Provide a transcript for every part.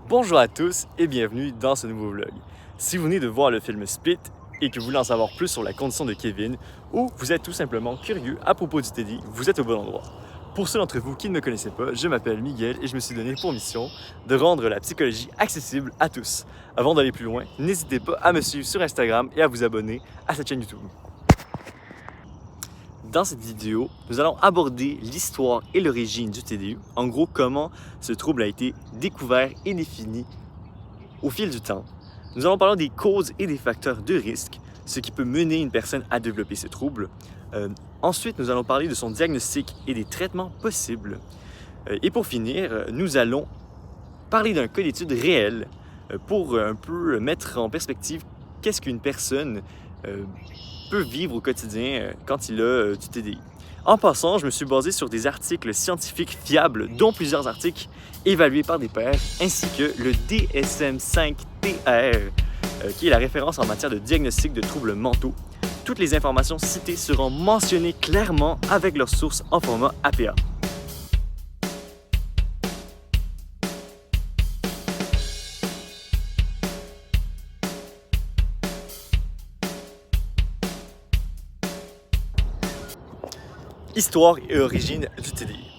Bonjour à tous et bienvenue dans ce nouveau vlog. Si vous venez de voir le film Split et que vous voulez en savoir plus sur la condition de Kevin ou vous êtes tout simplement curieux à propos du Teddy, vous êtes au bon endroit. Pour ceux d'entre vous qui ne me connaissaient pas, je m'appelle Miguel et je me suis donné pour mission de rendre la psychologie accessible à tous. Avant d'aller plus loin, n'hésitez pas à me suivre sur Instagram et à vous abonner à cette chaîne YouTube. Dans cette vidéo, nous allons aborder l'histoire et l'origine du TDU, en gros comment ce trouble a été découvert et défini au fil du temps. Nous allons parler des causes et des facteurs de risque, ce qui peut mener une personne à développer ce trouble. Ensuite, nous allons parler de son diagnostic et des traitements possibles. Et pour finir, nous allons parler d'un cas d'étude réel pour un peu mettre en perspective qu'est-ce qu'une personne peut vivre au quotidien quand il a du TDI. En passant, je me suis basé sur des articles scientifiques fiables, dont plusieurs articles évalués par des pairs, ainsi que le DSM-5-TR, qui est la référence en matière de diagnostic de troubles mentaux. Toutes les informations citées seront mentionnées clairement avec leurs sources en format APA. Histoire et origine du TDI.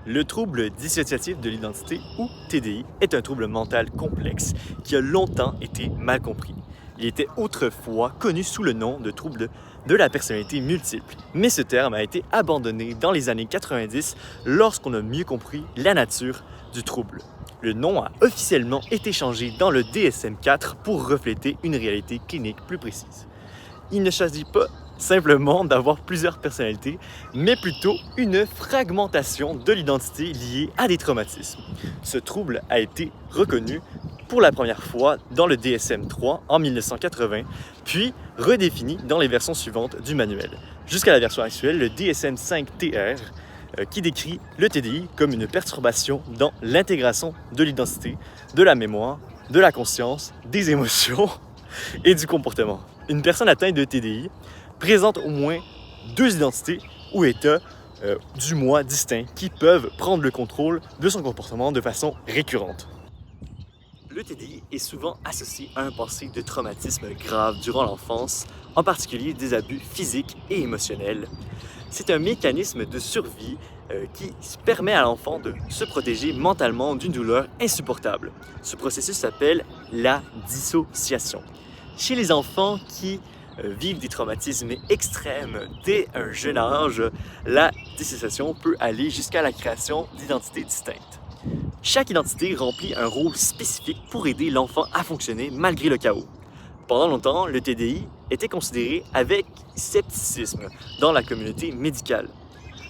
Le trouble dissociatif de l'identité, ou TDI, est un trouble mental complexe qui a longtemps été mal compris. Il était autrefois connu sous le nom de trouble de la personnalité multiple, mais ce terme a été abandonné dans les années 90 lorsqu'on a mieux compris la nature du trouble. Le nom a officiellement été changé dans le DSM-4 pour refléter une réalité clinique plus précise. Il ne s'agit pas simplement d'avoir plusieurs personnalités, mais plutôt une fragmentation de l'identité liée à des traumatismes. Ce trouble a été reconnu pour la première fois dans le DSM-3 en 1980, puis redéfini dans les versions suivantes du manuel, jusqu'à la version actuelle, le DSM-5-TR, qui décrit le TDI comme une perturbation dans l'intégration de l'identité, de la mémoire, de la conscience, des émotions et du comportement. Une personne atteinte de TDI présente au moins deux identités ou états du moi distincts qui peuvent prendre le contrôle de son comportement de façon récurrente. Le TDI est souvent associé à un passé de traumatisme grave durant l'enfance, en particulier des abus physiques et émotionnels. C'est un mécanisme de survie qui permet à l'enfant de se protéger mentalement d'une douleur insupportable. Ce processus s'appelle la dissociation. Chez les enfants qui vivent des traumatismes extrêmes dès un jeune âge, la dissociation peut aller jusqu'à la création d'identités distinctes. Chaque identité remplit un rôle spécifique pour aider l'enfant à fonctionner malgré le chaos. Pendant longtemps, le TDI était considéré avec scepticisme dans la communauté médicale.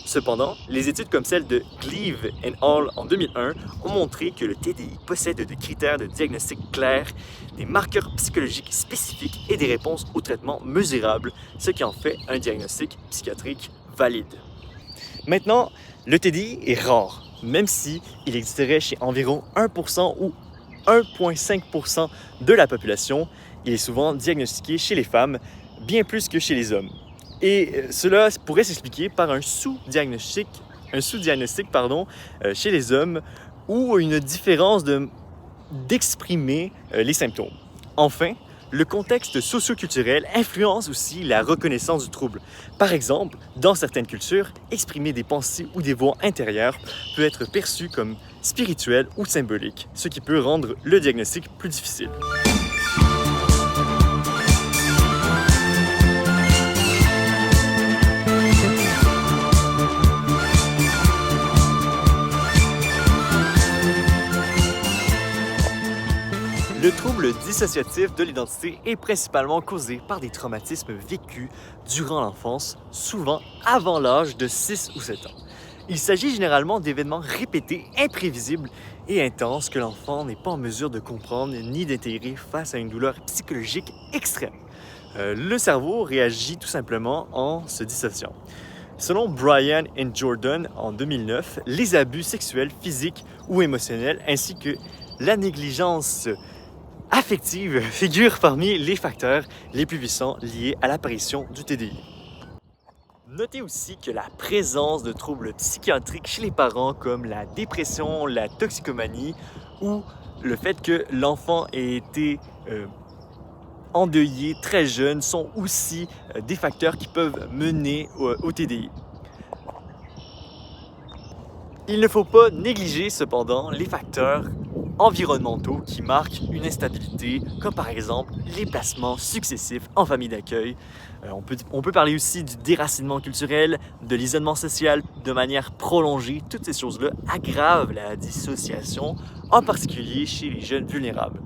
Cependant, les études comme celle de Gleave et al. En 2001 ont montré que le TDI possède des critères de diagnostic clairs, des marqueurs psychologiques spécifiques et des réponses au traitement mesurables, ce qui en fait un diagnostic psychiatrique valide. Maintenant, le TDI est rare, même si il existerait chez environ 1% ou 1,5% de la population. Il est souvent diagnostiqué chez les femmes, bien plus que chez les hommes. Et cela pourrait s'expliquer par un sous-diagnostic chez les hommes ou une différence d'exprimer les symptômes. Enfin, le contexte socio-culturel influence aussi la reconnaissance du trouble. Par exemple, dans certaines cultures, exprimer des pensées ou des voix intérieures peut être perçu comme spirituel ou symbolique, ce qui peut rendre le diagnostic plus difficile. Le trouble dissociatif de l'identité est principalement causé par des traumatismes vécus durant l'enfance, souvent avant l'âge de 6 ou 7 ans. Il s'agit généralement d'événements répétés, imprévisibles et intenses que l'enfant n'est pas en mesure de comprendre ni d'intégrer face à une douleur psychologique extrême. Le cerveau réagit tout simplement en se dissociant. Selon Brian et Jordan en 2009, les abus sexuels, physiques ou émotionnels ainsi que la négligence affective figure parmi les facteurs les plus puissants liés à l'apparition du TDI. Notez aussi que la présence de troubles psychiatriques chez les parents comme la dépression, la toxicomanie ou le fait que l'enfant ait été endeuillé très jeune sont aussi des facteurs qui peuvent mener au TDI. Il ne faut pas négliger cependant les facteurs environnementaux qui marquent une instabilité, comme par exemple les placements successifs en famille d'accueil. On peut parler aussi du déracinement culturel, de l'isolement social de manière prolongée. Toutes ces choses-là aggravent la dissociation, en particulier chez les jeunes vulnérables.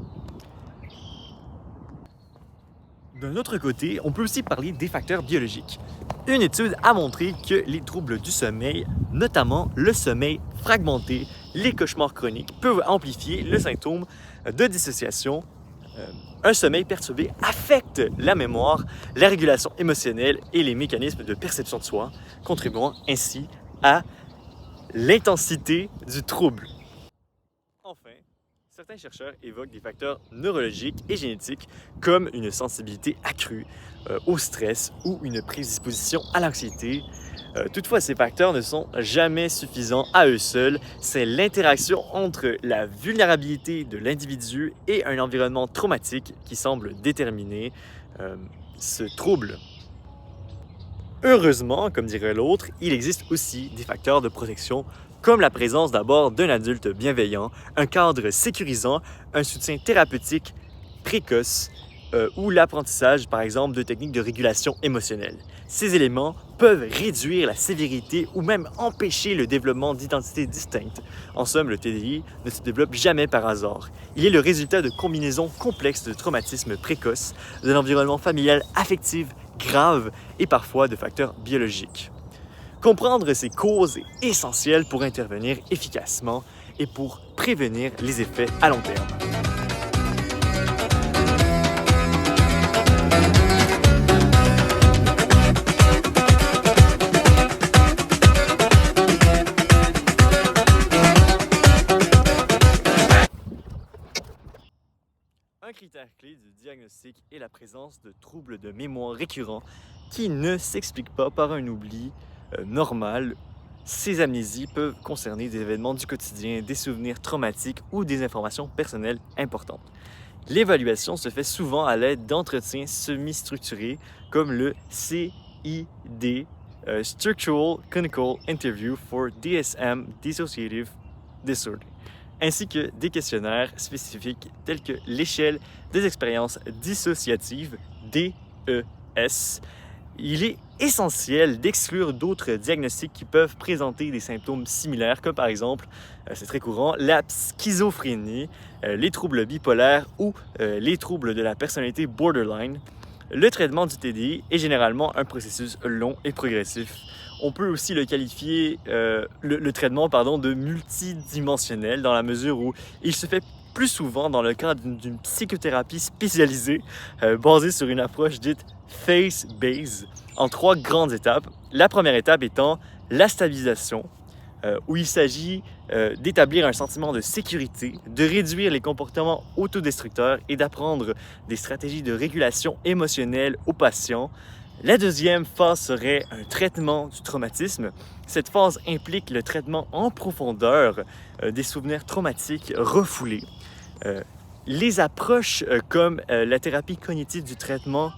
D'un autre côté, on peut aussi parler des facteurs biologiques. Une étude a montré que les troubles du sommeil, notamment le sommeil fragmenté, les cauchemars chroniques, peuvent amplifier le symptôme de dissociation. Un sommeil perturbé affecte la mémoire, la régulation émotionnelle et les mécanismes de perception de soi, contribuant ainsi à l'intensité du trouble. Enfin, certains chercheurs évoquent des facteurs neurologiques et génétiques comme une sensibilité accrue au stress ou une prédisposition à l'anxiété. Toutefois, ces facteurs ne sont jamais suffisants à eux seuls. C'est l'interaction entre la vulnérabilité de l'individu et un environnement traumatique qui semble déterminer ce trouble. Heureusement, comme dirait l'autre, il existe aussi des facteurs de protection comme la présence d'abord d'un adulte bienveillant, un cadre sécurisant, un soutien thérapeutique précoce ou l'apprentissage, par exemple, de techniques de régulation émotionnelle. Ces éléments peuvent réduire la sévérité ou même empêcher le développement d'identités distinctes. En somme, le TDI ne se développe jamais par hasard. Il est le résultat de combinaisons complexes de traumatismes précoces, d'un environnement familial affectif grave et parfois de facteurs biologiques. Comprendre ces causes est essentiel pour intervenir efficacement et pour prévenir les effets à long terme. Un critère clé du diagnostic est la présence de troubles de mémoire récurrents qui ne s'expliquent pas par un oubli normal. Ces amnésies peuvent concerner des événements du quotidien, des souvenirs traumatiques ou des informations personnelles importantes. L'évaluation se fait souvent à l'aide d'entretiens semi-structurés comme le CID, Structural Clinical Interview for DSM Dissociative Disorder, ainsi que des questionnaires spécifiques tels que l'échelle des expériences dissociatives, DES. Il est essentiel d'exclure d'autres diagnostics qui peuvent présenter des symptômes similaires, comme par exemple, c'est très courant, la schizophrénie, les troubles bipolaires ou les troubles de la personnalité borderline. Le traitement du TDI est généralement un processus long et progressif. On peut aussi le qualifier, le traitement de multidimensionnel dans la mesure où il se fait plus souvent dans le cadre d'une psychothérapie spécialisée basée sur une approche dite face-based en 3 grandes étapes. La première étape étant la stabilisation, où il s'agit d'établir un sentiment de sécurité, de réduire les comportements autodestructeurs et d'apprendre des stratégies de régulation émotionnelle aux patients. La deuxième phase serait un traitement du traumatisme. Cette phase implique le traitement en profondeur des souvenirs traumatiques refoulés. Les approches comme la thérapie cognitive du traitement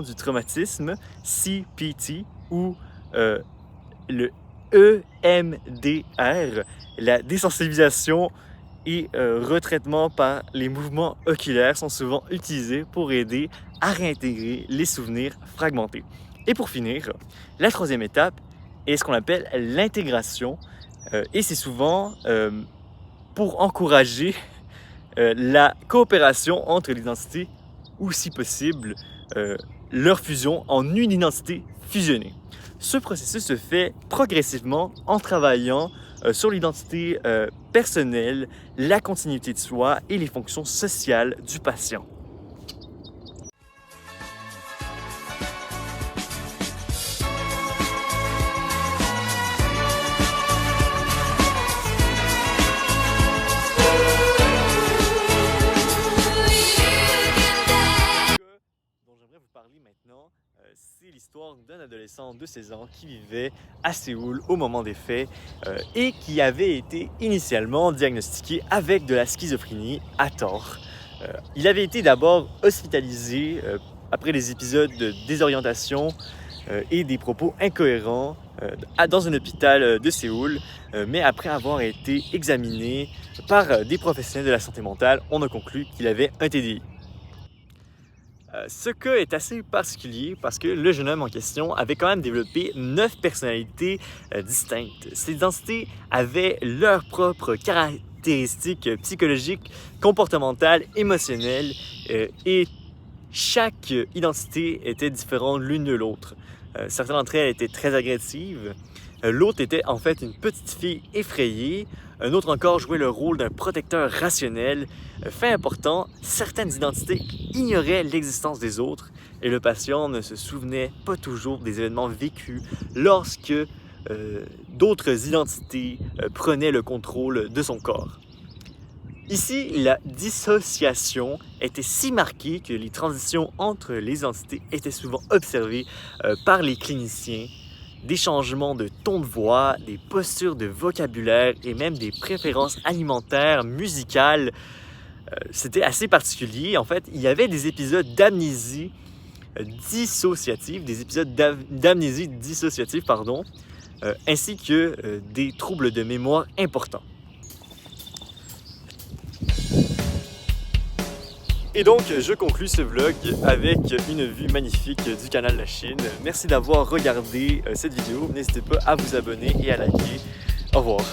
du traumatisme, CPT, ou le EMDR, la désensibilisation et retraitement par les mouvements oculaires sont souvent utilisés pour aider à réintégrer les souvenirs fragmentés. Et pour finir, la troisième étape est ce qu'on appelle l'intégration et c'est souvent pour encourager la coopération entre les identités ou, si possible, leur fusion en une identité fusionnée. Ce processus se fait progressivement en travaillant sur l'identité personnelle, la continuité de soi et les fonctions sociales du patient. Dont j'aimerais vous parler maintenant, c'est l'histoire d'un adolescent adolescent de 16 ans qui vivait à Séoul au moment des faits et qui avait été initialement diagnostiqué avec de la schizophrénie à tort. Il avait été d'abord hospitalisé après des épisodes de désorientation et des propos incohérents dans un hôpital de Séoul, mais après avoir été examiné par des professionnels de la santé mentale, on a conclu qu'il avait un TDI. Ce cas est assez particulier parce que le jeune homme en question avait quand même développé 9 personnalités distinctes. Ces identités avaient leurs propres caractéristiques psychologiques, comportementales, émotionnelles et chaque identité était différente l'une de l'autre. Certaines d'entre elles étaient très agressives. L'autre était en fait une petite fille effrayée. Un autre encore jouait le rôle d'un protecteur rationnel. Fait important, certaines identités ignoraient l'existence des autres et le patient ne se souvenait pas toujours des événements vécus lorsque d'autres identités prenaient le contrôle de son corps. Ici, la dissociation était si marquée que les transitions entre les entités étaient souvent observées par les cliniciens. Des changements de ton de voix, des postures de vocabulaire et même des préférences alimentaires, musicales. C'était assez particulier. En fait, il y avait des épisodes d'amnésie dissociative, ainsi que des troubles de mémoire importants. Et donc, je conclus ce vlog avec une vue magnifique du canal de la Chine. Merci d'avoir regardé cette vidéo. N'hésitez pas à vous abonner et à liker. Au revoir.